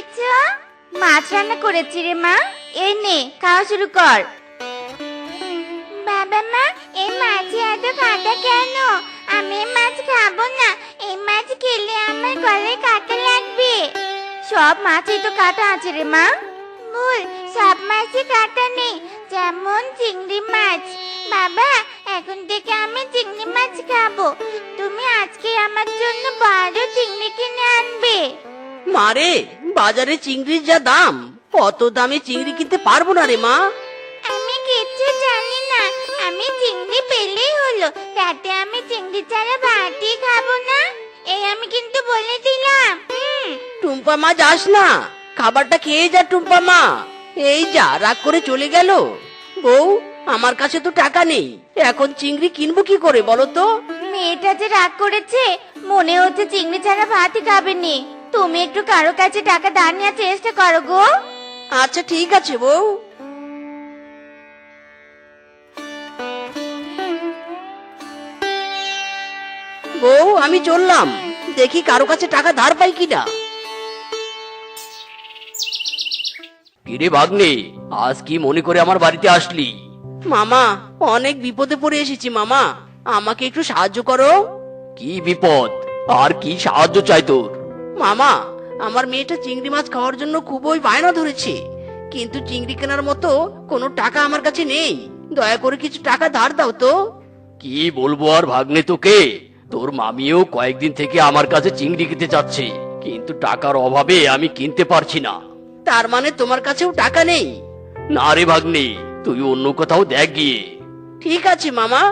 করেছো? মাছ রান্না করেছি রে মা। এই নে, খাওয়া শুরু কর। বাবা মা, এই মাছে এত কাঁটা কেন? আমি এই মাছ খাবো না। এই মাছ খেলে আমার গলায় কাঁটা লাগবে। সব মাছেই তো কাঁটা আছে রে মা। ভুল, সব মাছে কাঁটা নেই, যেমন চিংড়ি মাছ। বাবা, এখন থেকে আমি চিংড়ি মাছ খাবো। তুমি আজকে আমার জন্য বড় চিংড়ি কিনে আনবে। মারে, বাজারে চিংড়ির যা দাম, অত দামে চিংড়ি কিনতে পারবো না রে মা। আমি কিচ্ছু জানি না। আমি চিংড়ি পেলেই হলো, তাতে আমি চিংড়ি ছাড়া ভাতই খাবো না। এই আমি কিন্তু বলে দিলাম। টুম্পা মা, যাস না, খাবারটা খেয়ে যা টুম্পা মা। এই যা, রাগ করে চলে গেল। বউ, আমার কাছে তো টাকা নেই, এখন চিংড়ি কিনবো কি করে বলো তো? মেয়েটা যে রাগ করেছে, মনে হচ্ছে চিংড়ি ছাড়া ভাতই খাবেনি। তুমি একটু কারো কাছে টাকা ধার নেওয়ার চেষ্টা করো গো। আচ্ছা ঠিক আছে বউ। বউ, আমি চললাম, দেখি কারো কাছে টাকা ধার পাই কিনা। কিরে ভাগ্নে, আজ কি মনে করে আমার বাড়িতে আসলি? মামা, অনেক বিপদে পড়ে এসেছি মামা, আমাকে একটু সাহায্য করো। কি বিপদ আর কি সাহায্য চাই তোর? মামা, আমার মেয়েটা চিংড়ি মাছ খাওয়ার জন্য খুবই বায়না ধরেছে, কিন্তু চিংড়ি কেনার মতো কোনো টাকা আমার কাছে নেই। দয়া করে কিছু টাকা ধার দাও তো। কি বলবো আর ভাগ্নে তোকে, তোর মামিও কয়েকদিন থেকে আমার কাছে চিংড়ি কিনতে চাচ্ছে, কিন্তু টাকার অভাবে আমি কিনতে পারছি না। তার মানে তোমার কাছেও টাকা নেই? না রে ভাগ্নে, তুই অন্য কোথাও দেখ গিয়ে। ঠিক আছে মামা।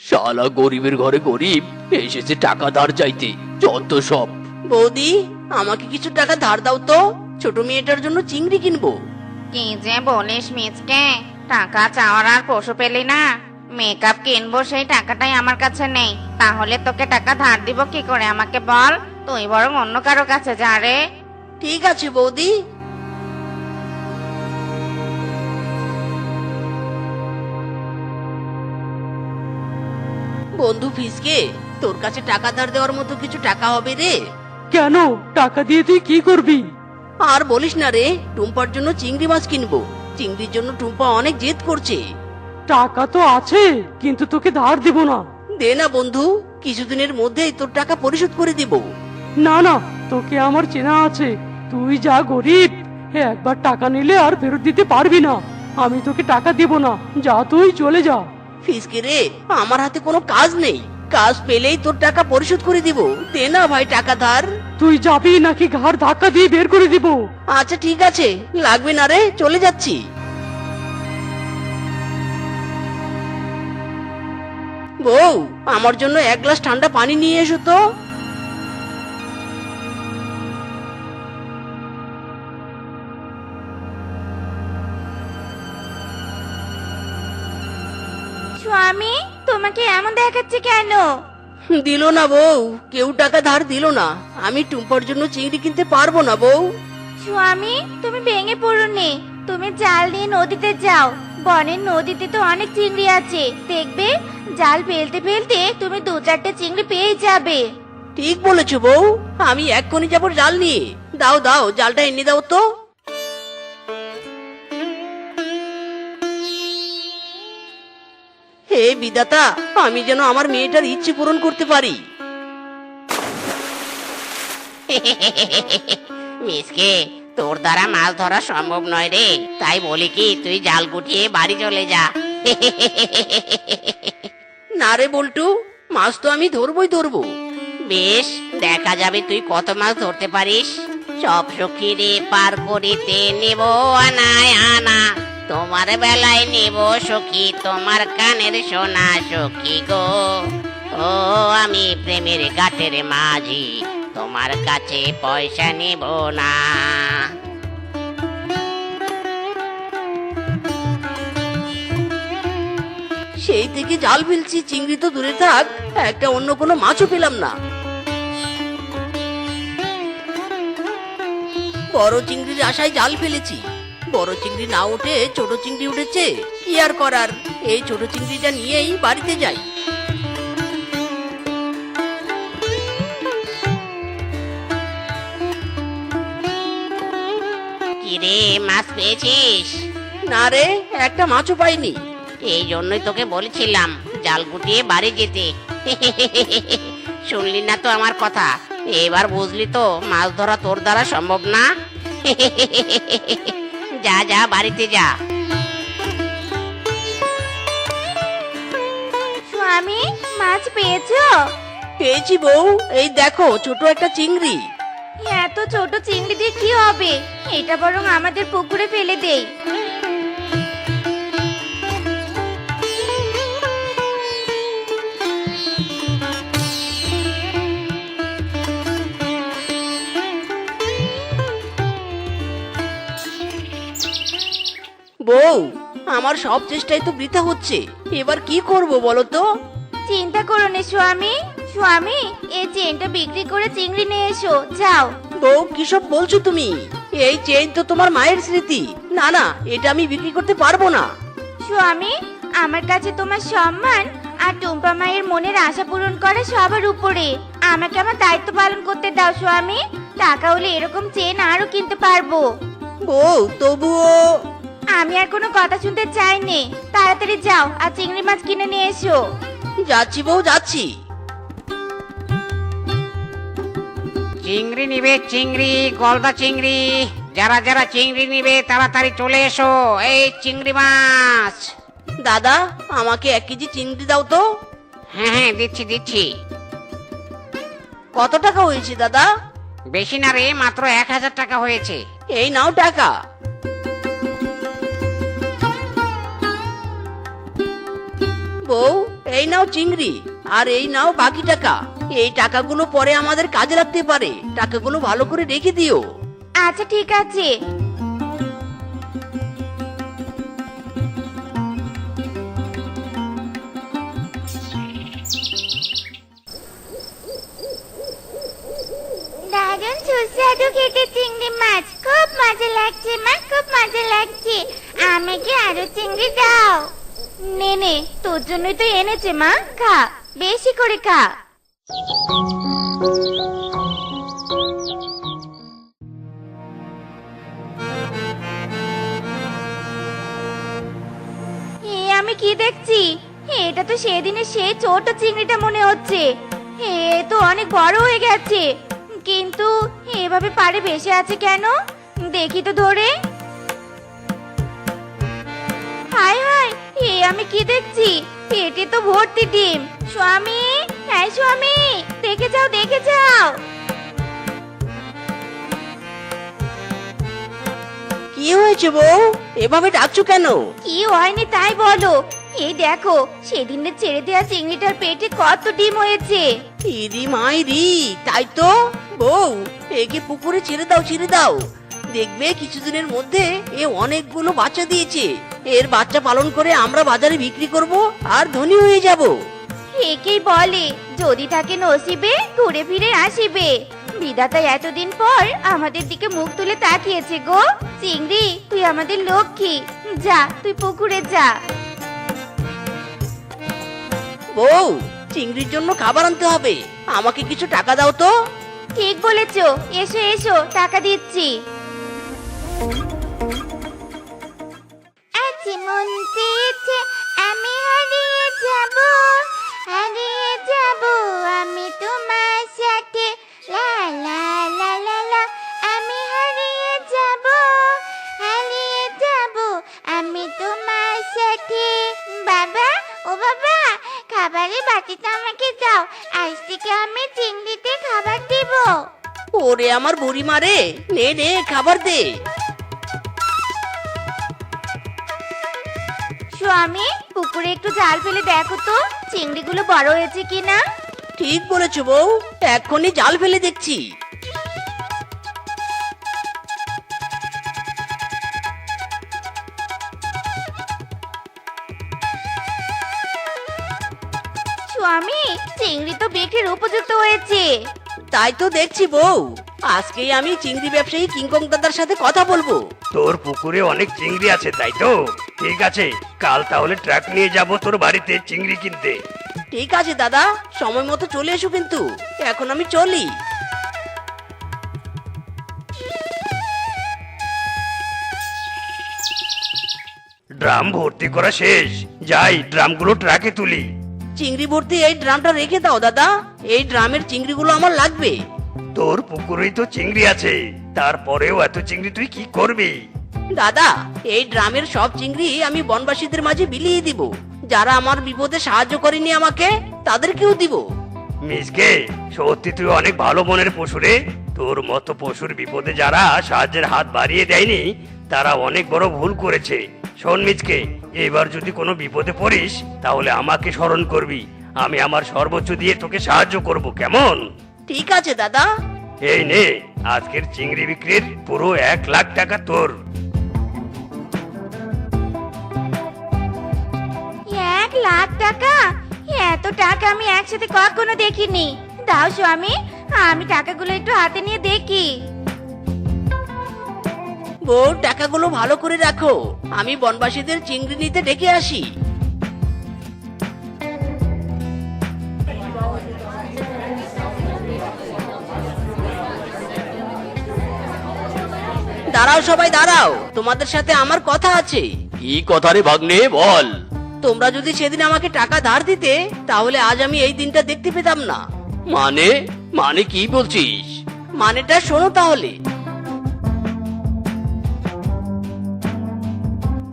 শালা গরিবের ঘরে গরিব এসেছে টাকা ধার চাইতে, যত সব। বৌদি, আমাকে কিছু টাকা ধার দাও তো, ছোট মেয়েটার জন্য চিংড়ি কিনবো। কি যে বলিস মিচকে, টাকা চাওয়ার আর পশু পেলি না? মেকআপ কিনবো, সেই টাকাটাই আমার কাছে নেই, তাহলে তোকে টাকা ধার দিব কি করে আমাকে বল? তুই বরং অন্য কারো কাছে যা রে। ঠিক আছে বৌদি। বন্ধু ফিসকে, তোর কাছে টাকা ধার দেওয়ার মতো কিছু টাকা হবে রে? কেন? টাকা দিয়ে তুই কি করবি? আর বলিস না রে, টুম্পার জন্য চিংড়ি মাছ কিনবো। চিংড়ির জন্য টুম্পা অনেক জেদ করছে। টাকা তো আছে, কিন্তু তোকে ধার দিব না। দে না বন্ধু, কিছুদিনের মধ্যেই তোর টাকা পরিশোধ করে দিব। না না, তোকে আমার চেনা আছে, তুই যা গরিব, একবার টাকা নিলে আর ফেরত দিতে পারবি না। আমি তোকে টাকা দিব না, যা তুই চলে যা। ফিসকে রে, আমার হাতে কোনো কাজ নেই, কাজ পেলেই তোর টাকা পরিশোধ করে দিব। দে না ভাই টাকা ধার। তুই যাবি নাকি ঘাড় ধাক্কা দিয়ে বের করে দিব? আচ্ছা ঠিক আছে, লাগবে না রে, চলে যাচ্ছি। বউ, আমার জন্য এক গ্লাস ঠান্ডা পানি নিয়ে এসো তো। স্বামী, তোমাকে এমন দেখাচ্ছে কেন? দিল না বউ, কেউ টাকা ধার দিল না। আমি টুম্পার জন্য চিংড়ি কিনতে পারবো না বউ। স্বামী, তুমি ভেঙে পড়োনি, তুমি জাল নিয়ে নদীতে যাও। বনের নদীতে তো অনেক চিংড়ি আছে, দেখবে জাল ফেলতে ফেলতে তুমি 2-4টে চিংড়ি পেয়ে যাবে। ঠিক বলেছো বউ, আমি এক্ষুনি যাবো জাল নিয়ে। দাও দাও, জালটা এনে দাও তো। হে বিধাতা, আমি যেন আমার মেয়েটার ইচ্ছে পূরণ করতে পারি। মিসকে, তোর দ্বারা মাছ ধরা সম্ভব নয় রে, তাই বলি কি তুই জাল গুটিয়ে বাড়ি চলে যা। না রে বল্টু, মাছ তো আমি ধরবই ধরবো। বেশ, দেখা যাবে তুই কত মাছ ধরতে পারিস। সব সখী রে পার করিতে নেব আনায় আনা, তোমার বেলায় নেব সখী তোমার কানের সোনা সখী গো। ও আমি প্রেমের ঘাটের মাঝি, তোমার কাছে পয়সা নেব না। সেই থেকে জাল ফেলছি, চিংড়ি তো দূরে থাক, একটা অন্য কোনো মাছও পেলাম না। বড় চিংড়ির আশায় জাল ফেলেছি, বড় চিংড়ি না উঠে ছোট চিংড়ি উঠেছে। কি আর করার, এই ছোট চিংড়িটা নিয়েই বাড়িতে যাই। কিরে, মাছ পেয়েছিস? না রে, একটা মাছও পাইনি। এই জন্যই তোকে বলেছিলাম জাল গুটিয়ে বাড়ি যেতে। শুনলি না তো আমার কথা? এবার বুঝলি তো মাছ ধরা তোর দ্বারা সম্ভব না। যা যা, বাড়িতে যা। স্বামী, মাছ পেয়েছো? পেয়েছি বউ, এই দেখো ছোট একটা চিংড়ি। এত ছোট চিংড়ি দিয়ে কি হবে? এটা বরং আমাদের পুকুরে ফেলে দেই। বউ, আমার সব চেষ্টাই তো বৃথা হচ্ছে। এবার কি করব বলো তো? চিন্তা করো না স্বামী। স্বামী, এই চেনটা বিক্রি করে চিংড়ি নিয়ে এসো, যাও। বউ, কিসব বলছো তুমি? এই চেইন তো তোমার মায়ের স্মৃতি। না না, এটা আমি বিক্রি করতে পারবো না। স্বামী, আমার কাছে তোমার সম্মান আর টুম্পা মায়ের মনের আশা পূরণ করা সবার উপরে। আমাকে আমার দায়িত্ব পালন করতে দাও স্বামী। টাকা হলে এরকম চেন আরো কিনতে পারবো। বউ, তবুও। আমি আর কোনো কথা শুনতে চাইনি। তাড়াতাড়ি যাও আর চিংড়ি মাছ কিনে নিয়ে এসো। যাচ্ছি বউ, যাচ্ছি। চিংড়ি নিবে, চিংড়ি, গলদা চিংড়ি। যারা যারা চিংড়ি নিবে তাড়াতাড়ি চলে এসো। এই চিংড়ি মাছ। দাদা, আমাকে 1 কেজি চিংড়ি দাও তো। হ্যাঁ হ্যাঁ, দিচ্ছি দিচ্ছি। কত টাকা হয়েছে দাদা? বেশি না রে, মাত্র 1000 টাকা হয়েছে। এই নাও টাকা। বউ, এই নাও চিংড়ি, আর এই নাও বাকি টাকা। এই টাকাগুলো পরে আমাদের কাজে লাগতে পারে। টাকাগুলো ভালো করে রেখে দিও। আচ্ছা, ঠিক আছে। দারুণ সুস্বাদু খেতে চিংড়ি মাছ। খুব মজা লাগছে মা, খুব মজা লাগছে। আমাকে আরো চিংড়ি দাও। নে নে, তোর জন্যই তো এনেছে মা, খা, বেশি করে খা। আমি কি দেখছি? এটা তো সেদিনের সেই ছোট চিংড়িটা মনে হচ্ছে। এ তো অনেক বড় হয়ে গেছে, কিন্তু এভাবে পাড়ে ভেসে আছে কেন? দেখি তো ধরে। হায় হায়, আমি কি দেখছি? পেটে তো ভর্তি ডিম। স্বামী, হ্যাঁ স্বামী, দেখে যাও, দেখে যাও। কি হয়েছে বউ? এভাবে ডাকছো কেন? কি হয়নি তাই বলো। এই দেখো, সেদিনের ছেড়ে দেওয়া চিংড়িটার পেটে কত ডিম হয়েছে। ইরি মাইরি, তাই তো। বউ, একে পুকুরে ছেড়ে দাও, ছেড়ে দাও। দেখবে কিছুদিনের মধ্যে এ অনেকগুলো বাচ্চা দিয়েছে। এর বাচ্চা পালন করে আমরা বাজারে বিক্রি করব আর ধনী হয়ে যাব। একেই বলে যদি থাকে নসিবে ঘুরে ফিরে আসিবে। বিধাতা এতদিন পর আমাদের দিকে মুখ তুলে তাকিয়েছে গো। চিংড়ি, তুই আমাদের লক্ষ্মী। যা, তুই পুকুরে যা। বউ, চিংড়ির জন্য খাবার আনতে হবে। আমাকে কিছু টাকা দাও তো। ঠিক বলেছো, এসো এসো, টাকা দিচ্ছি। আজ মন চেয়েছে আমি হারিয়ে যাব, হারিয়ে যাব আমি তোমার সাথে। লা লা লা লা লা, আমি হারিয়ে যাব, হারিয়ে যাব আমি তোমার সাথে। বাবা, ও বাবা, খাবারের বাটিটা আমাকে দাও। আজ থেকে আমি চিংড়িতে খাবার দেব। ওরে আমার বুড়ি মারে, নে নে, খাবার দে। স্বামী, পুকুরে একটু জাল ফেলে দেখো তো চিংড়িগুলো বড় হয়েছে কিনা। ঠিক বলেছো বউ, এক্ষুনি জাল ফেলে দেখছি। স্বামী, চিংড়ি তো বিক্রির উপযুক্ত হয়েছে। তাই তো দেখছি বউ। আজকেই আমি চিংড়ি ব্যবসায়ী কিংকং দাদার সাথে কথা বলবো। তোর পুকুরে অনেক চিংড়ি আছে তাই তো? ঠিক আছে, কাল তাহলে ট্রাক নিয়ে যাব তোর বাড়িতে চিংড়ি কিনতে। ঠিক আছে দাদা, সময় মতো চলে এসো কিন্তু। এখন আমি চলি। ড্রাম ভর্তি করা শেষ, যাই ড্রামগুলো ট্রাকে তুলি। চিংড়ি ভর্তি এই ড্রামটা রেখে দাও দাদা, এই ড্রামের চিংড়িগুলো আমার লাগবে। তোর পুকুরেই তো চিংড়ি আছে, তারপরেও এত চিংড়ি তুই কি করবি? দাদা, এই ড্রামের সব চিংড়ি আমি বনবাসীদের মাঝে বিলিয়ে দিব। যারা আমার বিপদে সাহায্য করেনি আমাকে, তাদেরকেও দিব। মিসকে, সত্যি তুই অনেক ভালো মনের পশু রে। তোর মতো পশুর বিপদে যারা সাহায্যের হাত বাড়িয়ে দেয়নি, তারা অনেক বড় ভুল করেছে। শোন মিসকে, এবার যদি কোনো বিপদে পড়িস তাহলে আমাকে স্মরণ করবি। আমি আমার সর্বোচ্চ দিয়ে তোকে সাহায্য করব, কেমন? ঠিক আছে দাদা। এই নে, আজকের চিংড়ি বিক্রির পুরো 1,00,000 টাকা তোর। 1,00,000 টাকা? এত টাকা আমি একসাথে কখনো দেখিনি। দাও স্বামী, আমি টাকাগুলো একটু হাতে নিয়ে দেখি। বউ, টাকাগুলো ভালো করে রাখো, আমি বনবাসীদের চিংড়ি নিতে ডেকে আসি। দাঁড়াও সবাই দাঁড়াও, তোমাদের সাথে আমার কথা আছে। কি কথা রে ভাগ্নে, বল। তোমরা যদি সেদিন আমাকে টাকা ধার দিতে, তাহলে আজ আমি এই দিনটা দেখতে পেতাম না। মানে মানে কি বলছিস? মানেটা শোনো তাহলে।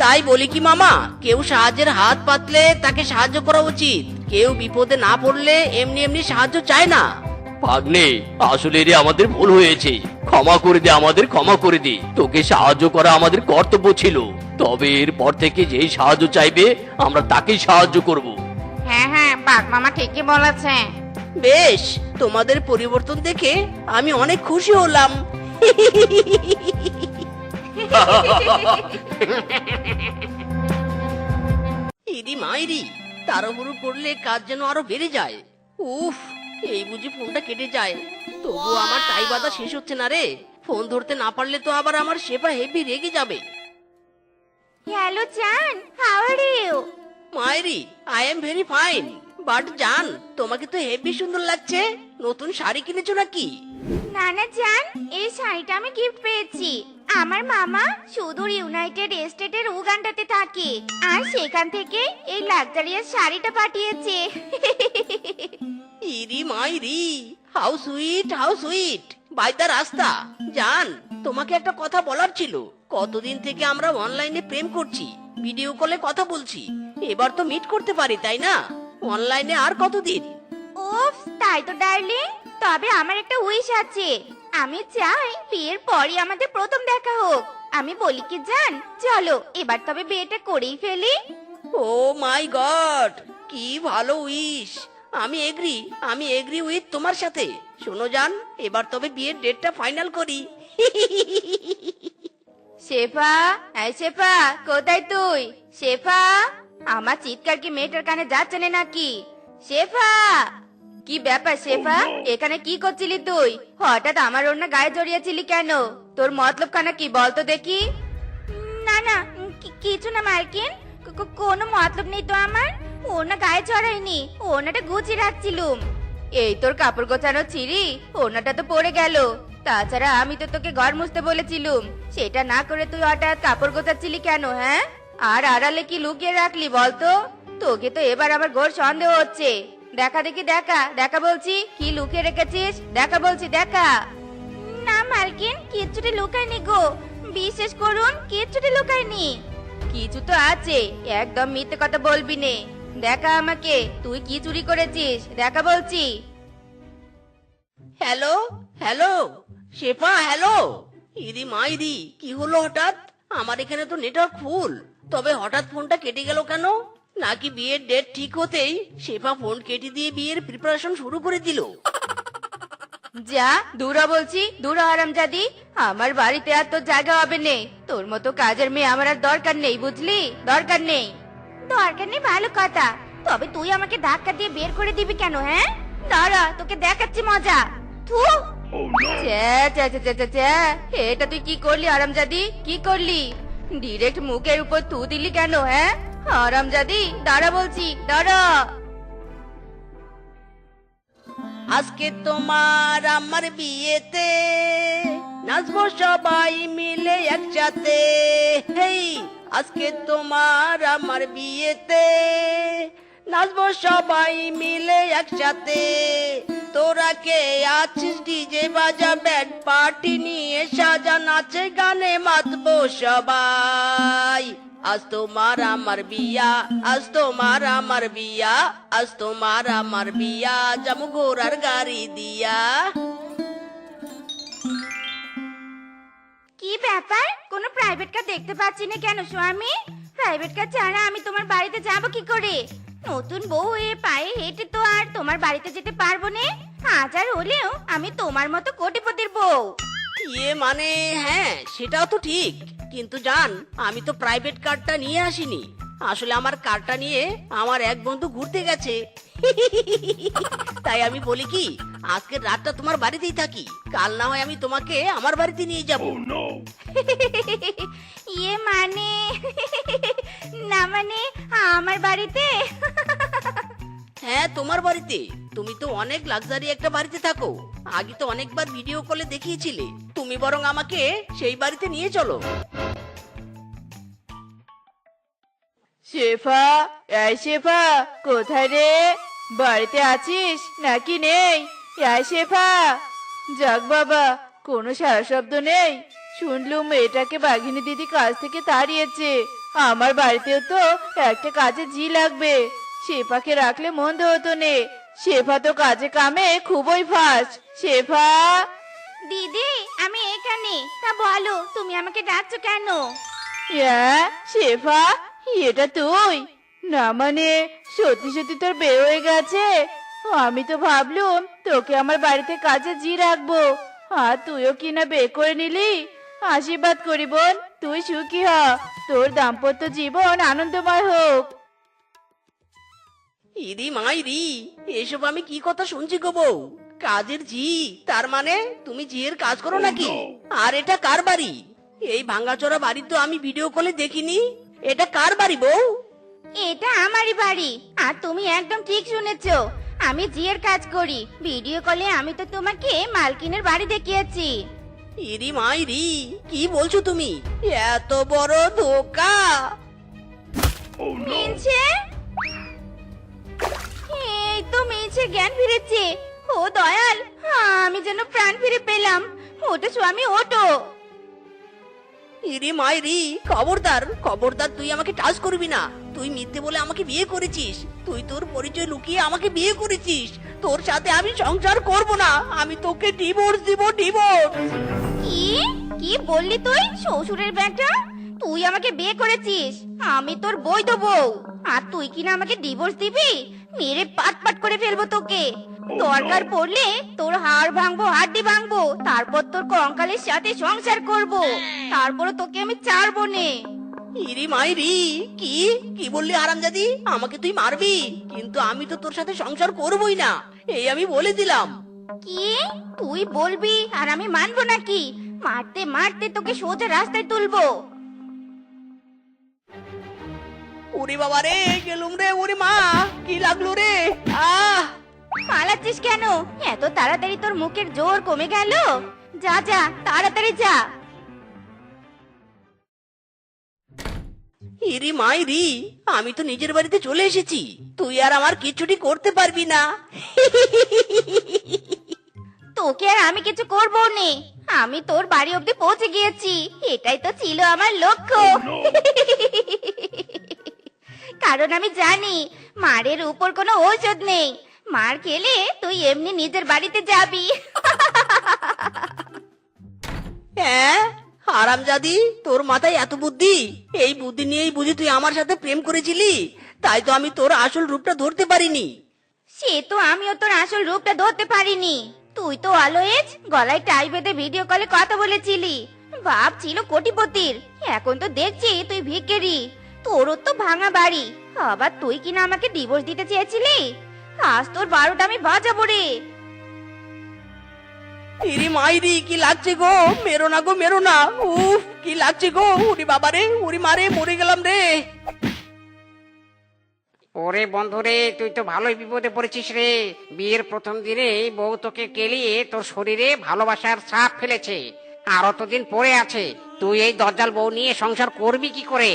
তাই বলি কি মামা, কেউ সাহায্যের হাত পাতলে তাকে সাহায্য করা উচিত। কেউ বিপদে না পড়লে এমনি এমনি সাহায্য চায় না। ভাগ্নে, আসলে রে আমাদের ভুল হয়েছে, ক্ষমা করে দে আমাদের, ক্ষমা করে দে। তোকে সাহায্য করা আমাদের কর্তব্য ছিল, তবে এরপর থেকে যেই সাহায্য চাইবে আমরা তাকেই সাহায্য করব। হ্যাঁ হ্যাঁ, বাঘ মামা ঠিকই বলেছে। বেশ, তোমাদের পরিবর্তন দেখে আমি অনেক খুশি হলাম। ইদি মাইরি, তাড়াহুড়ো করলে কাজ যেন আরো বেড়ে যায়। উফ, এই বুঝি ফোনটা কেটে যায়। তবু আমার টাই বাঁধা শেষ হচ্ছে না রে। ফোন ধরতে না পারলে তো আবার আমার শেফা হেভি রেগে যাবে। হ্যালো জান, হাউ আর ইউ? মায়েরি, I am very fine. But জান, তোমাকে তো হেভি সুন্দর লাগছে। নতুন শাড়ি কিনেছো নাকি? না না জান, এই শাড়িটা আমি গিফট পেয়েছি। আমার মামা সুদূর ইউনাইটেড স্টেটের উগান্ডাতে থাকে, আর সেখান থেকে এই লাক্সারিয়াস শাড়িটা পাঠিয়েছে। ইরি মাইরি, how sweet, how sweet. By the রাস্তা, জান, তোমাকে একটা কথা বলার ছিল। কতদিন থেকে আমরা অনলাইনে প্রেম করছি, ভিডিও কলে কথা বলছি। এবার তো মিট করতে পারি, তাই না? অনলাইনে আর কতদিন? উফ, তাই তো ডার্লিং। তবে আমার একটা উইশ আছে। আমি চাই বিয়ের পরই আমাদের প্রথম দেখা হোক। আমি বলি কি জান, চলো এবার তবে বিয়েটা করেই ফেলি। ও মাই গড, কি ভালো উইশ। আমি এগ্রি উইথ তোমার সাথে। শোনো জান, এবার তবে বিয়ের ডেটটা ফাইনাল করি। শেফা, এই শেফা, কোথায় তুই? শেফা, আমার চিৎকার কি মেয়েটার কানে যাচ্ছে না নাকি? শেফা, কি ব্যাপার শেফা, এখানে কি করছিলি তুই? হঠাৎ আমার ওড়না গায়ে জড়িয়েছিলি কেন? তোর মতলব খানা কি বলতো দেখি। না না, কিছু না মালকিন, কোনো মতলব নেই তো আমার। ওড়না গায়ে চড়াইনি, ওড়নাটা গুছিয়ে রাখছিলুম। এই তোর কাপড় গোছানো ছিঁড়ি, ওড়নাটা তো পড়ে গেল। তাছাড়া আমি তো তোকে ঘর মুছতে বলেছিলুম, সেটা না করে তুই হঠাৎ কাপড় গোছাচ্ছিলি কেন? হ্যাঁ, আর আড়ালে কি লুকিয়ে রাখলি বলতো? তোকে তো এবার আবার ঘোর সন্দেহ হচ্ছে। দেখা দেখি, দেখা দেখা বলছি, কি লুকিয়ে রেখেছিস? দেখা বলছি, দেখা। না মালকিন, কিচ্ছুটি লুকায়নি গো, বিশ্বাস করুন, কিচ্ছুটি লুকায়নি। কিছু তো আছে, একদম মিথ্যে কথা বলবি নে। দেখা আমাকে, তুই কি চুরি করেছিস? দেখা বলছি। হ্যালো হ্যালো, শেফা, হ্যালো। ইরি মাইরি, কি হলো হঠাৎ? আমার এখানে তো নেটওয়ার্ক ফুল, তবে হঠাৎ ফোনটা কেটে গেল কেন? নাকি বিয়ের ডেট ঠিক হতেই শেফা ফোন কেটে দিয়ে বিয়ের প্রিপারেশন শুরু করে দিল? যা দূরা বলছি, দূরা হারামজাদি। আমার বাড়িতে আর তোর জায়গা হবে নে। তোর মতো কাজের মেয়ে আমার আর দরকার নেই, বুঝলি? দরকার নেই। দরকার নেই ভালো কথা, তবে তুই আমাকে ধাক্কা দিয়ে বের করে দিবি কেন? হ্যাঁ, দাঁড়া, তোকে দেখাচ্ছি মজা। থু, এটা তুই কি করলি হারামজাদি? কি করলি? ডিরেক্ট মুখের উপর থু দিলি কেন? হ্যাঁ হারামজাদি, দাঁড়া বলছি, দাঁড়া। আজকে তোমার আমার বিয়েতে নাচবো সবাই মিলে একসাথে। হেই, আজকে তোমার আমার বিয়েতে নাচবো সবাই মিলে একসাথে। তোরা কে আছিস ডিজে বাজা ব্যান্ড পার্টি নিয়ে সাজা, নাচে গানে মাতবো সবাই। আজ তোমার আমার বিয়া, আজ তোমার আমার বিয়া, আজ তোমার আমার বিয়া, যাবো ঘোড়ার গাড়ি দিয়া। কি ব্যাপার, কোনো প্রাইভেট কার দেখতে পাচ্ছি না কেন স্বামী? প্রাইভেট কার ছাড়া আমি তোমার বাড়িতে যাব কি করে? নতুন বউ হয়ে পায়ে হেঁটে তো আর তোমার বাড়িতে যেতে পারবো না। হাজার হলেও আমি তোমার মতো কোটিপতির বউ। ইয়ে মানে হ্যাঁ, সেটাও তো ঠিক, কিন্তু জান আমি তো প্রাইভেট কারটা নিয়ে আসিনি। আসলে আমার কারটা নিয়ে আমার এক বন্ধু ঘুরতে গেছে। তাই আমি বলি কি, আজকের রাতটা তোমার বাড়িতেই থাকি, কাল না হয় আমি তোমাকে আমার বাড়িতে নিয়ে যাব। ইয়ে মানে না মানে আমার বাড়িতে? হ্যাঁ তোমার বাড়িতে। তুমি তো অনেক লাক্সারি একটা বাড়িতে থাকো, আগে তো অনেকবার ভিডিও কলে দেখিয়েছিলে। তুমি বরং আমাকে সেই বাড়িতে নিয়ে চলো। শেফা, এই শেফা, কোথায় রে? বাড়িতে আছিস নাকি নেই? এই শেফা, যাক বাবা, কোনো সারা শব্দ নেই। শুনলুম মেয়েটাকে বাঘিনী দিদি কাজ থেকে তাড়িয়েছে। আমার বাড়িতেও তো একটা কাজে ঝি লাগবে, শেফাকে রাখলে মন্দ হতো নে। শেফা তো কাজে কামে খুবই ফাস্ট। শেফা, দিদি আমি এখানে। তা বলো, তুমি আমাকে ডাকছো কেন? হ্যাঁ শেফা, এটা তুই? না মানে সত্যি সত্যি তোর বিয়ে হয়ে গেছে? আমি তো ভাবলুম তোকে আমার বাড়িতে কাজে জি রাখবো, আর তুইও কিনা বিয়ে করে নিলি। আশীর্বাদ করি বোন, তুই সুখী হ, তোর দাম্পত্য জীবন আনন্দময় হোক। ইদি মাইরি, এসব আমি কি কথা শুনছি গো বউ? কাজের ঝি? তার মানে তুমি ঝিয়ের কাজ করো নাকি? আর এটা কার বাড়ি? এই ভাঙাচোরা বাড়ি তো আমি ভিডিও কলে দেখিনি। এটা কার বাড়ি বউ? এটা আমারই বাড়ি। আর তুমি একদম ঠিক শুনেছো, আমি জিয়ের কাজ করি। ভিডিও কলে আমি তো তোমাকে মালকিনের বাড়ি দেখিয়েছি। ইরি মাইরি, কি বলছো তুমি? এত বড় ধোকা! মিনছে, এই তো মিনছে জ্ঞান ফিরেছে। ও দয়াল, আমি যেন প্রাণ ফিরে পেলাম। ওটো স্বামী, ওটো। ইরি মাইরি, খবরদার খবরদার, তুই আমাকে টাচ করবি না। তুই মিথ্যে বলে আমাকে বিয়ে করেছিস। তুই তোর পরিচয় লুকিয়ে আমাকে বিয়ে করেছিস। তোর সাথে আমি সংসার করব না। আমি তোকে ডিভোর্স দিব, ডিভোর্স। কি কি বললি তুই? শ্বশুরের বেটা, তুই আমাকে বিয়ে করেছিস, আমি তোর বৈধ বউ, আর তুই কিনা আমাকে ডিভোর্স দিবি? মেরে পাট পাট করে ফেলবো তোকে। দরকার পড়লে তোর হাড় ভাঙবো, হাড্ডি ভাঙবো, তারপর তোর কঙ্কালের সাথে সংসার করব। তারপর তোকে আমি ছাড়বো নে। ইরি মাইরি, কি কি বললি হারামজাদি? আমাকে তুই মারবি, কিন্তু আমি তো তোর সাথে সংসার করবই না, এই আমি বলে দিলাম। কি তুই বলবি আর আমি মানবো নাকি? মারতে মারতে তোকে সোজা রাস্তায় তুলবো। ওরে বাবা রে, গেলুম রে, ওরে মা, কি লাগলো রে? আহ! পালাচ্ছিস কেন? এত তাড়াতাড়ি তোর মুখের জোর কমে গেল? যা যা, তাড়াতাড়ি যা। ইরি মাইরি, আমি তো নিজের বাড়িতে চলে এসেছি, তুই আর আমার কিছুটি করতে পারবি না। তোকে আর আমি কিছু করবো নে, আমি তোর বাড়ি অব্দি পৌঁছে গিয়েছি। এটাই তো ছিল আমার লক্ষ্য। কারণ আমি জানি মারের উপর কোনো ঔষধ নেই। মার খেলে তুই এমনি নিজের বাড়িতে যাবি। হ্যাঁ হারামজাদি, তোর মাথায় এত বুদ্ধি? এই বুদ্ধি নিয়েই বুঝি তুই আমার সাথে প্রেম করেছিলি? তাই তো আমি তোর আসল রূপটা ধরতে পারিনি। সে তো আমিও তোর আসল রূপটা ধরতে পারিনি। তুই তো অলওয়েজ গলায় টাই বেঁধে ভিডিও কলে কথা বলেছিলি, বাপ ছিল কোটিপতির। এখন তো দেখছি তুই ভিখারি। তোরও তো ভাঙা বাড়ি, আবার তুই কিনা আমাকে ডিভোর্স দিতে চেয়েছিলি। আজ তোর 12টা আমি বাজাবো রে। ইরি মাইরি, কি লাগছে গো? মেরো না গো, মেরো না। উফ, কি লাগছে গো? উরি বাবা রে, উরি মারে, মরে গেলাম রে। ওরে বন্ধুরে, তুই তো ভালোই বিপদে পড়েছিস রে। বিয়ের প্রথম দিনে বউ তোকে কেলিয়ে তোর শরীরে ভালোবাসার ছাপ ফেলেছে। আর অতদিন পরে আছে, তুই এই দজ্জাল বউ নিয়ে সংসার করবি কি করে?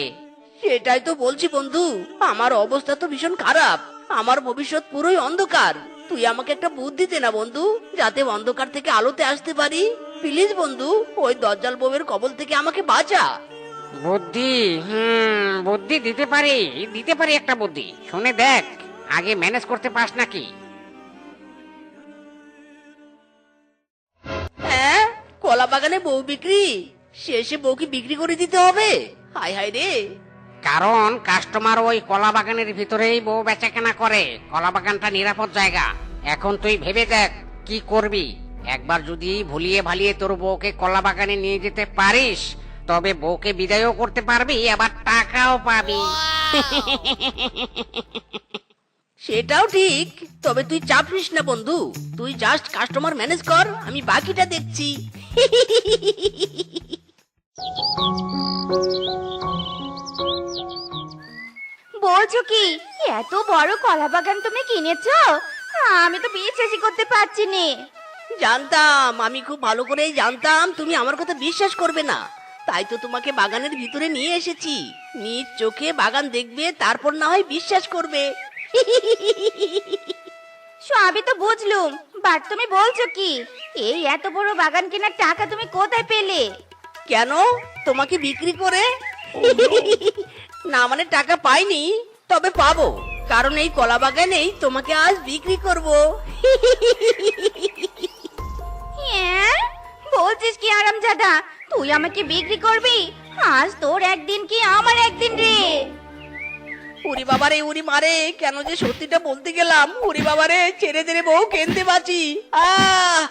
সেটাই তো বলছি বন্ধু, আমার অবস্থা তো ভীষণ খারাপ। আমার ভবিষ্যৎ পুরোই অন্ধকার। তুই আমাকে একটা বুদ্ধি দে না বন্ধু, যাতে অন্ধকার থেকে আলোতে আসতে পারি। প্লিজ বন্ধু, ওই দজ্জাল বউয়ের কবল থেকে আমাকে বাঁচা। বুদ্ধি? বুদ্ধি দিতে পারি একটা বুদ্ধি। শুনে দেখ, আগে ম্যানেজ করতে পাস নাকি? হ্যাঁ, কলা বাগানে বউ বিক্রি? শেষে বউ কি বিক্রি করে দিতে হবে? হায় হায় রে। কারণ কাস্টমার ওই কলা বাগানের ভিতরেই বউ বেচা কেনা করে। কলা বাগানটা নিরাপদ জায়গা। এখন তুই ভেবে দেখ কি করবি। একবার যদি ভুলিয়ে ভালিয়ে তোর বউকে কলা বাগানে নিয়ে যেতে পারিস, তবে বউকে বিদায়ও করতে পারবি, আবার টাকাও পাবি। সেটাও ঠিক, তবে তুই চাপ নিস না বন্ধু। তুই জাস্ট কাস্টমার ম্যানেজ কর, আমি বাকিটা দেখছি। বলছো কি, এত বড় কলা বাগান তুমি কিনেছো? আমি তো বিশ্বাসই করতে পারছি নে। জানতাম, আমি খুব ভালো করেই জানতাম তুমি আমার কথা বিশ্বাস করবে না। তাই তো তোমাকে বাগানের ভিতরে নিয়ে এসেছি। নিজ চোখে বাগান দেখবে, তারপর না হয় বিশ্বাস করবে। সবই তো বুঝলুম, বাট তুমি বলছো কি, এই এত বড় বাগান কেনার টাকা তুমি কোথায় পেলে? কেন, তোমাকে বিক্রি করে? না মানে টাকা পাইনি, তবে পাবো, কারণ এই কলা বাগানেই তোমাকে আজ বিক্রি করব। হ্যাঁ, বলছিস কি আরামজাদা, তুই আমাকে বিক্রি করবি? আজ তোর একদিন কি আমার একদিন রে। উরি বাবারে, উরি মারে, কেন যে সত্যিটা বলতে গেলাম। উরি বাবারে, ছেড়ে ছেড়ে বউ কেনতে বাঁচি। আহ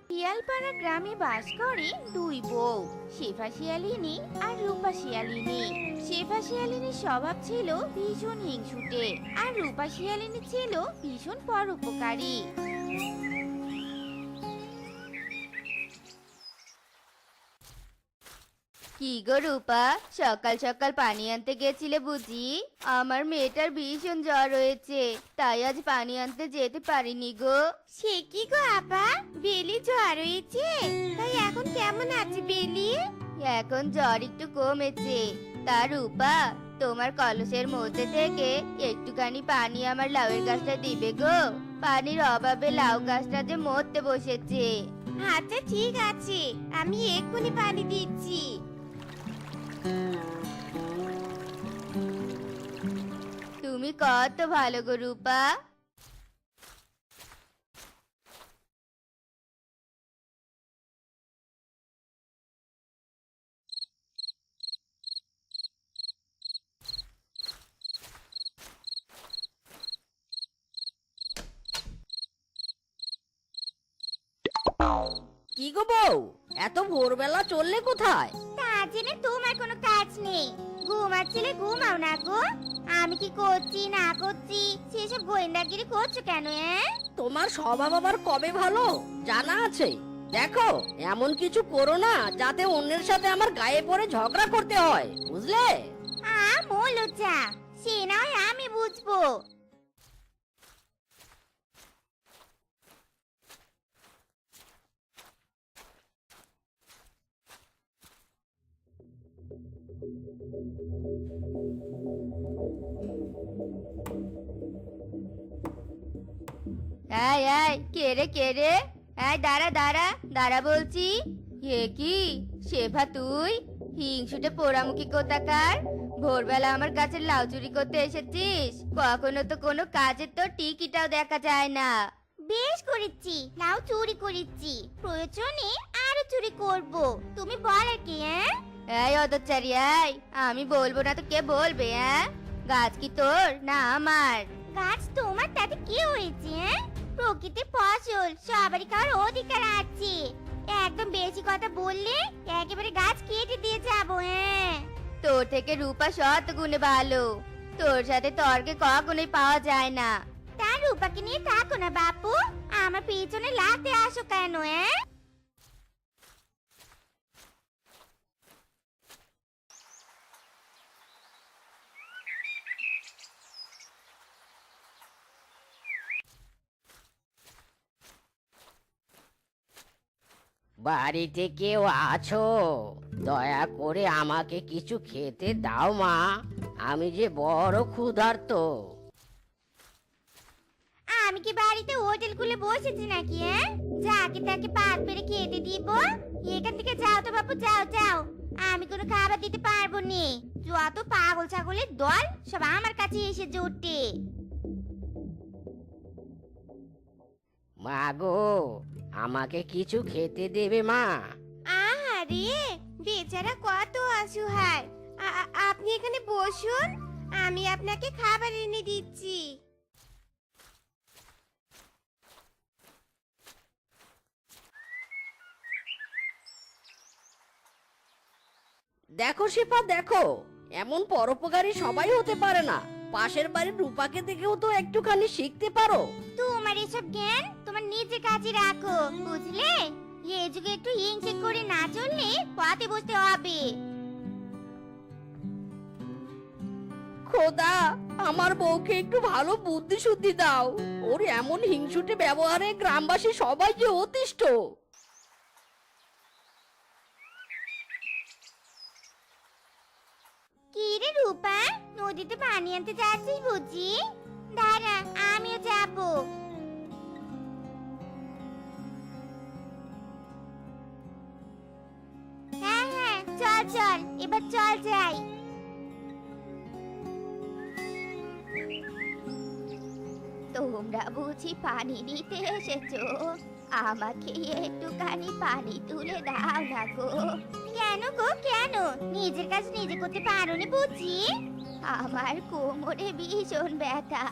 শিয়ালপাড়া গ্রামে বাস করে দুই বউ, শেফা শিয়ালিনী আর রূপা শিয়ালিনী। শেফা শিয়ালিনীর স্বভাব ছিল ভীষণ হিংসুটে, আর রূপা শিয়ালিনী ছিল ভীষণ পরোপকারী। কি গো রূপা, সকাল সকাল পানি আনতে গেছিলে বুঝি? আমার মেয়েটার ভীষণ জ্বর হয়েছে, তাই আজ পানি আনতে যেতে পারিনি গো। সে কি গো আপা, বেলি জ্বর হয়েছে? তাই এখন কেমন আছে বেলি? এখন জ্বর একটু কমেছে। তা রূপা, তোমার কলসের মধ্যে থেকে একটুখানি পানি আমার লাউয়ের গাছটা দিবে গো। পানির অভাবে লাউ গাছটা যে মরতে বসেছে। আচ্ছা ঠিক আছে, আমি এক্ষুনি পানি দিচ্ছি। তুমি কত ভালো গো রূপা। কি গো বউ, এত ভোরবেলা চললে কোথায়? তা জেনে তোমার কোনো কাজ নেই, ঘুমাচ্ছিলে ঘুমাও না গো। আমি কি করছি না করছি সেসব গোয়েন্দাগিরি করছো কেন? তোমার স্বভাব আবার কবে ভালো জানা আছে? দেখো, এমন কিছু করো না যাতে অন্যের সাথে আমার গায়ে পড়ে ঝগড়া করতে হয়, বুঝলে? মোলচা, সে নয় আমি বুঝবো। এই এই, কে রে কে রে? এই দাঁড়া দাঁড়া দাঁড়া বলছি। এ কি শেফা, তুই হিংসুটে পোড়ামুখী কোথাকার? ভোরবেলা আমার গাছের লাউ চুরি করতে এসেছিস? কখনো তো কোনো কাজের তো টিকিটাও দেখা যায় না। বেশ করেছি, লাউ চুরি করেছি, প্রয়োজনে আরো চুরি করব। তুমি বল আর কি? এই অদচারি, এই আমি বলবো না তো কে বলবে? গাছ কি তোর না আমার? গাছ তোমার, তাতে কি হয়েছে? প্রকৃতি ফসল সবারই খাওয়ার অধিকার আছে। একদম বেশি কথা বললে একেবারে গাছ কেটে দিয়ে যাবো। তোর থেকে রূপা শত গুণে ভালো, তোর সাথে তর্কে কখনোই পাওয়া যায় না। তার রূপাকে নিয়ে থাকো না বাপু, আমার পিছনে লাগতে আসো কেন? বাড়িতে কেউ আছো? দয়া করে আমাকে কিছু খেতে দাও মা, আমি যে বড় ক্ষুধার্ত। আমি কি বাড়িতে হোটেল খুলে বসেছি নাকি যাকে তাকে পাত পেরে খেতে দিব? এখান থেকে যাও তো বাবু, যাও যাও। আমি কোনো খাবার দিতে পারবো নি। যত পাগল ছাগলের দল সব আমার কাছে এসে জোটে। মা গো, আমাকে কিছু খেতে দেবে মা? আহারে, বেচারা কত অসহায়। আপনি এখানে বসুন, আমি আপনাকে খাবার এনে দিচ্ছি। দেখো শেফা, দেখো, এমন পরোপকারী সবাই হতে পারে না। পাশের বাড়ির রূপাকে দেখেও তো একটুখানি শিখতে পারো। তোমার এসব জ্ঞান তোমার নিজের কাছে রাখো, বুঝলে? এই যুগে একটু হিংসে করে না চললে পথে বসতে হবে। খোদা, আমার বউকে একটু ভালো বুদ্ধি শুদ্ধি দাও। ওর এমন হিংসুটে ব্যবহারে গ্রামবাসী সবাই যে অতিষ্ঠ। কি রে রূপা, নদীতে পানি আনতে যাচ্ছিস বুঝি? দাঁড়া, আমিও যাবো। হ্যাঁ হ্যাঁ, চল চল, এবার চল যাই। তোমরা বুঝি পানি নিতে এসেছো? আমাকে একটুখানি পানি তুলে দাও না গো। কেন গো, কেন? নিজের কাজ নিজে করতে পারোনি বুঝি? আমার কোমরে ভীষণ ব্যথা,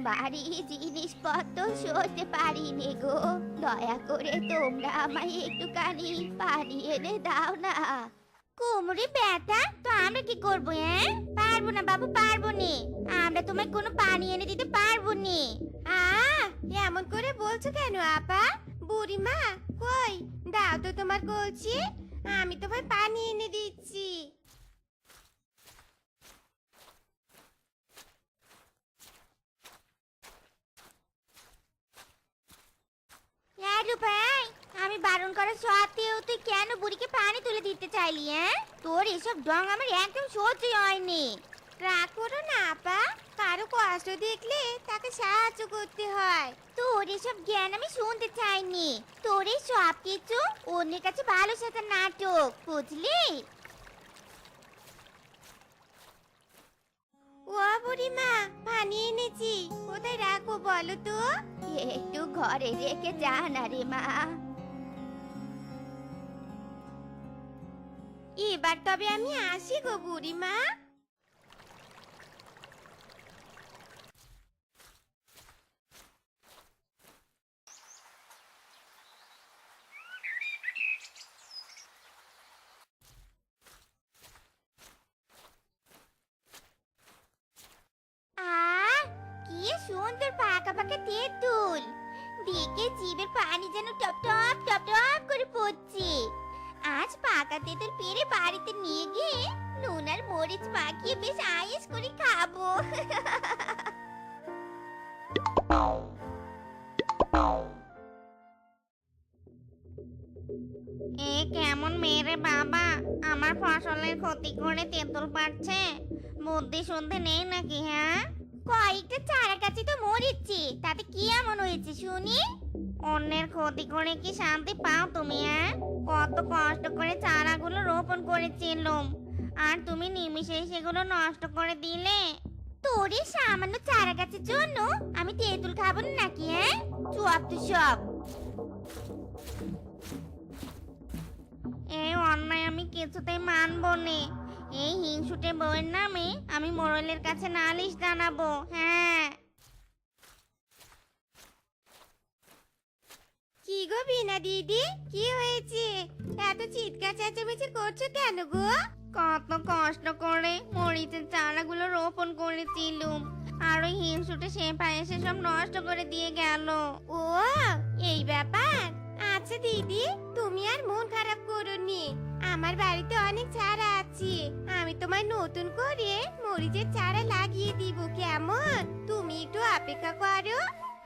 বাড়ি জিনিসপত্র সরতে পারিনি গো। দয়া করে তোমরা আমায় একটুখানি পানি এনে দাও না। কোমরে ব্যথা তো আমরা কি করবো? পারবো না বাবু, পারবো নি। আমরা তোমায় কোনো পানি এনে দিতে পারবো নি। এমন করে বলছো কেন আপা? বুড়িমা কই, দাও তো তোমার কলসি, আমি তোমায় পানি এনে দিচ্ছি। ভাই, আমি বারণ করা সত্ত্বেও তুই কেন বুড়িকে পানি তুলে দিতে চাইলি? তোর এসব ঢং আমার একদম সহ্যই হয়নি। রাগ করো না আপা, কারো কষ্ট দেখলে তাকে সাহায্য করতে হয়। তোর এসব জ্ঞান আমি শুনতে চাইনি। তোর এই সব কিছু অন্যের কাছে ভালো সাজার নাটক, বুঝলি? ও বুড়িমা, পানি এনেছি, কোথায় রাখবো বলো তো? একটু ঘরে রেখে যা না রে মা। এবার তবে আমি আসি গো বুড়িমা। কি সুন্দর পাকা পাকা তেঁতুল, দেখে জিভের পানি যেন টপ টপ টপ টপ করে পড়ছে। আজ পাকা তেঁতুল পেড়ে বাড়িতে নিয়ে গিয়ে নুন আর মরিচ মাখিয়ে বেশ আয়েশ করে খাবো। এ কেমন মেরে বাবা, আমার ফসলের ক্ষতি করে তেঁতুল পাচ্ছে। বুদ্ধি শুনতে নেই নাকি? কয়েকটা চারা গাছে তো মরেছে, তাতে কি এমন হয়েছে শুনি? অন্যের ক্ষতি করে কি শান্তি পাও তুমি? কত কষ্ট করে চারাগুলো রোপণ করেছিলাম, আর তুমি নিমিষে সেগুলো নষ্ট করে দিলে। তোর এই সামান্য চারা গাছের জন্য আমি তেঁতুল খাবো না নাকি? চুপ তো সব। এই অন্যায় আমি কিছুতেই মানবো না। এই হিংসুটে বউয়ের নামে আমি মোড়লের কাছে নালিশ জানাবো। হ্যাঁ। কি গো বিনা দিদি, কি হয়েছে? এত চিৎকার চেঁচামেচি করছো কেন গো? কত কষ্ট করে মরিচের চারাগুলো রোপণ করেছিলুম, আর ওই হিংসুটে শেফা এসে সব নষ্ট করে দিয়ে গেল। ও এই ব্যাপার। আচ্ছা দিদি, তুমি আর মন খারাপ করোনি। আমার বাড়িতে অনেক চারা আছে, আমি তোমায় নতুন করে মরিচের চারা লাগিয়ে দিব, কেমন? তুমি একটু অপেক্ষা করো,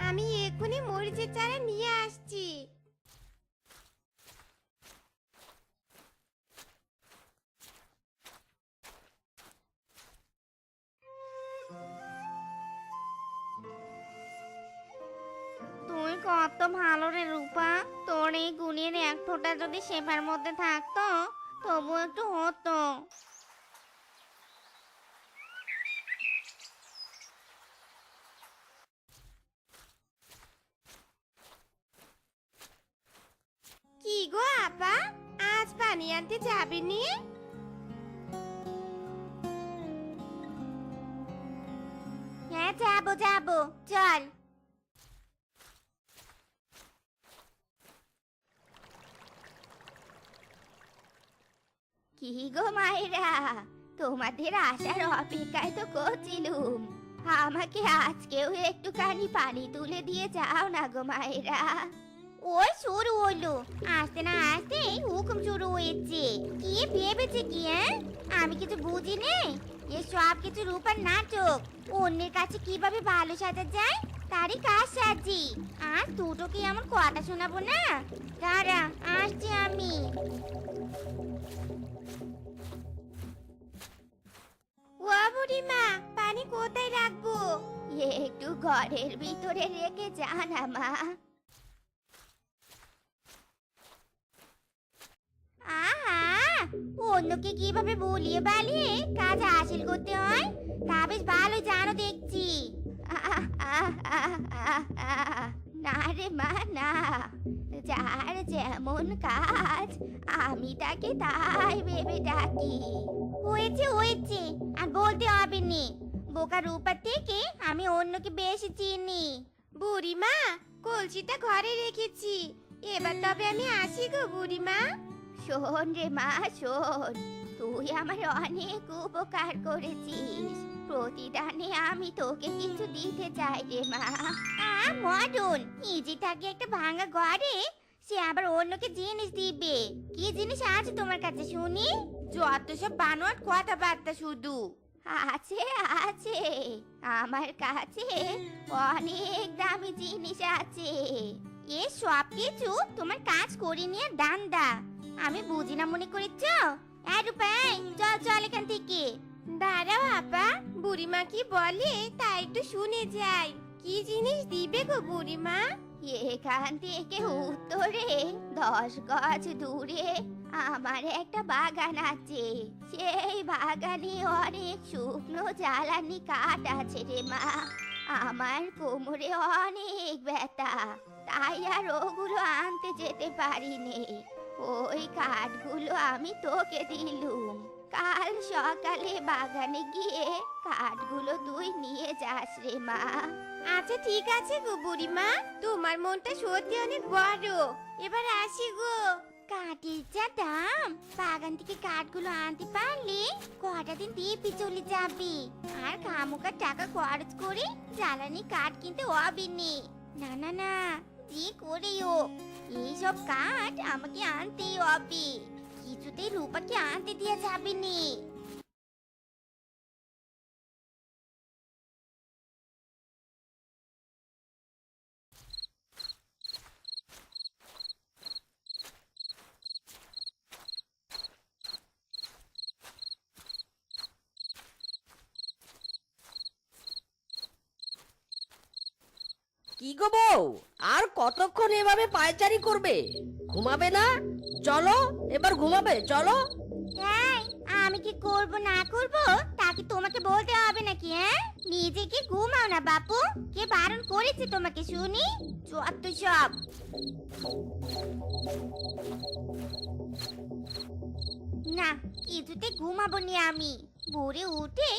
আমি এক্ষুনি মরিচের চারা নিয়ে আসছি। কত ভালো রে রূপা, তোর এই গুণের এক ফোঁটা যদি শেফার মধ্যে থাকতো তবু একটু হতো। কি গো আপা, আজ পানি আনতে যাবি নি? হ্যাঁ যাবো যাবো, চল। কি গো মায়েরা, তোমাদের আসার অপেক্ষায় তো করছিলুম। আমাকে আজকেও একটুখানি পানি তুলে দিয়ে যাও না গো মায়েরা। ওই শুরু হলো, আসতে না আসতে হুকুম শুরু হয়েছে। কি ভেবেছে কি আমি কিছু বুঝি নেই? এ সব কিছু রূপার নাটক। অন্যের কাছে কিভাবে ভালো সাজা যায় তারই কাজ সাজি। আর দুটো কি আমার কথা শোনাবো না? দাঁড়া, আসছি আমি। ও বুড়িমা, পানি কোথায় রাখবো? একটু ঘরের ভিতরে রেখে যা না মা। আহা, অন্যকে কিভাবে বলিয়ে বালিয়ে কাজ হাসিল করতে হয় তা বেশ ভালো জানো দেখছি। না রে মা না, যার যেমন কাজ আমি তাকে তাই ভেবে ডাকি। হয়েছে হয়েছে, আর বলতে হবে নি। বোকা রূপার থেকে আমি অন্যকে বেশি চিনি। বুড়িমা, কলসিটা ঘরে রেখেছি, এবার তবে আমি আসি গো বুড়িমা। শোন রে মা শোন, তুই আমার অনেক উপকার করেছিস, প্রতিদানে আমি তোকে কিছু দিতে চাই রে মা। মডন নিজে থাকে একটা ভাঙা ঘরে, সে আবার অন্যকে জিনিস দিবে। কি জিনিস আছে তোমার কাছে শুনি? যত সব বানোয়াট কথাবার্তা শুধু। আছে আছে, আমার কাছে অনেক দামি জিনিস আছে। এ সব কিছু তোমার কাজ করে নিয়ে দান্দা, আমি বুঝি না মনে করেছ? রূপাই, চল চল এখান থেকে। দাঁড়াও আপা, বুড়িমা কি বলে তা একটু শুনে যাই। কি জিনিস দিবে গো বুড়িমা? এখান থেকে উত্তরে 10 গজ দূরে আমার একটা বাগান আছে। সেই বাগানে অনেক শুকনো জ্বালানি কাঠ আছে রে মা। আমার কোমরে অনেক ব্যথা, তাই আর ওগুলো আনতে যেতে পারিনি। ওই কাঠগুলো আমি তোকে দিলুম। কাল সকালে বাগানে গিয়ে কাঠগুলো তুই নিয়ে যাস রে মা। আচ্ছা ঠিক আছে গো বুড়িমা, তোমার মনটা সত্যি অনেক বড়। এবার আসি গো। কাঠের যা দাম, বাগান থেকে কাঠগুলো আনতে পারলে কটা দিন দিব্যি চলে যাবি। আর খামোকা টাকা খরচ করে জ্বালানি কাঠ কিনতে হবে নি। না না না, যে করেই হোক এইসব কাঠ আমাকে আনতেই হবে। কিছুতেই রূপাকে আনতে দেওয়া যাবে নি। কি গো বউ, আর কতক্ষণ এভাবে পায়চারি করবে? ঘুমাবে না? চলো এবার ঘুমাবে, চলো। হ্যাঁ, আমি কি করব না করব তা কি তোমাকে বলতে হবে নাকি? নিজে কি ঘুমাও না বাপু? কে বারণ করেছে তোমাকে শুনি? যত সব। না, কিছুতে ঘুমাবো নি আমি। ভোরে উঠে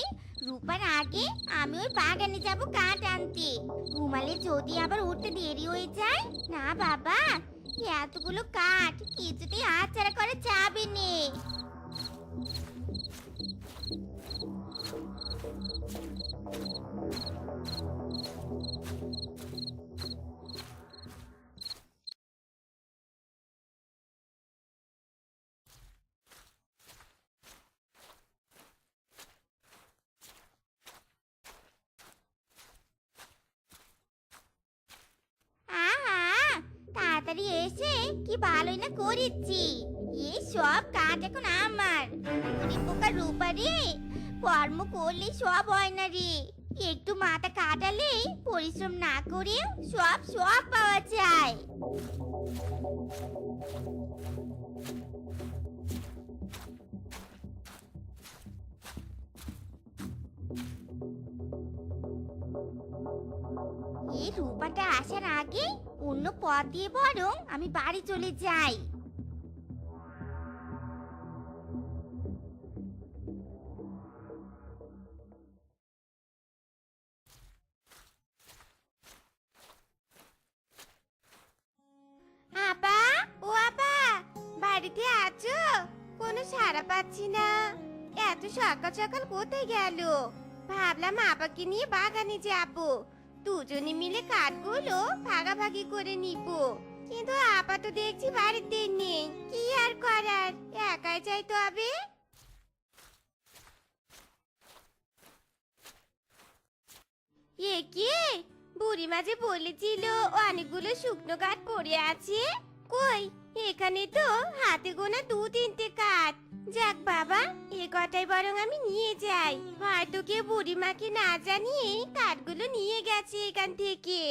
রূপার আগে আমি ওই বাগানে যাব কাঠ আনতে। ঘুমালে যদি আবার উঠতে দেরি হয়ে যায়। না বাবা, এতগুলো কাঠ কিছুতেই আচারা করে যাবে নে। আহা, তাড়াতাড়ি এসে কি ভালোই না করেছি। এই সব কাজ এখন আমার। বুড়ি পোকা রূপারে, কর্ম করলে সব হয় না রে। একটু মাথা কাটালে পরিশ্রম না করেও সব সব পাওয়া যায়। যায়। এই রূপাটা আসার আগে অন্য পথ দিয়ে বরং আমি বাড়ি চলে যাই। আপা, ও আপা, বাড়িতে আছো? কোনো সাড়া পাচ্ছি না। এত সকাল সকাল কোথায় গেল? ভাবলাম আপাকে নিয়ে বাগানে যাবো, দুজনে মিলে কাঠগুলো ভাগাভাগি করে নিব। কিন্তু আপা তো দেখছি বাড়িতে নেই, কি আর করার, একাই যাই তবে। এ কি, বুড়িমা যে বলেছিল অনেকগুলো শুকনো কাঠ পড়ে আছে, কই এখানে তো হাতে গোনা 2-3টে কাঠ। যাক বাবা, এ কটাই বরং আমি নিয়ে যাই, হয়তো কেউ বুড়িমাকে না জানিয়ে কাঠগুলো নিয়ে গেছে এখান থেকে।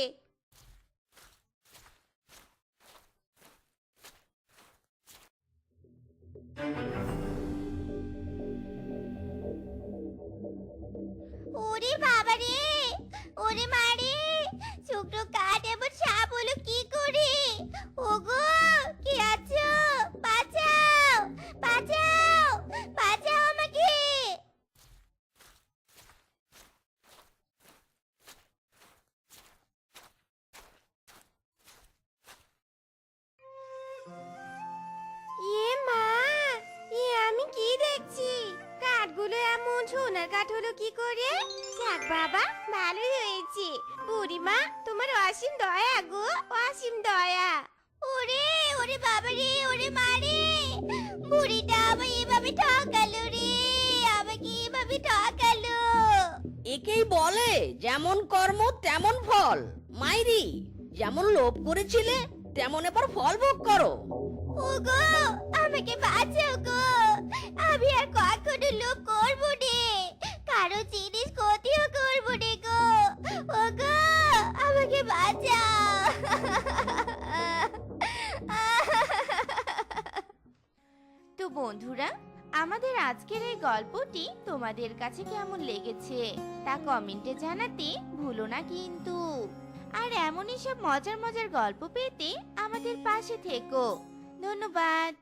ওরে বাবা রে, ওরে মারে, শুকনো কাঠ এমন সাপ হলো কি করে? ওগো, কে আছো? বাঁচাও, বাঁচাও, বাঁচাও আমাকে। এ মা, এ আমি কি দেখছি? কাঠগুলো এমন সোনার কাঠ হলো কি করে? যাক বাবা, ভালোই হয়েছে। বুড়িমা, তোমার অসীম দয়া গো, অসীম দয়া। ওরে, ওরে বাবা রে, ওরে মা রে, বুড়িটা আমায় এভাবে ঠকালো রে, আমাকে এভাবে ঠকালো। একেই বলে যেমন কর্ম তেমন ফল। মাইরি, যেমন লোভ করেছিলে তেমন এবার ফল ভোগ করো। ওগো, আমাকে বাঁচাও গো, আমি আর কখনো লোভ করবো নে, কারো জিনিস ক্ষতিও করবো নে গো। ওগো, আমাকে বাঁচাও। তো বন্ধুরা, আমাদের আজকের এই গল্পটি তোমাদের কাছে কেমন লেগেছে তা কমেন্টে জানাতে ভুলো না কিন্তু। আর এমনই সব মজার মজার গল্প পেতে আমাদের পাশে থেকো। ধন্যবাদ।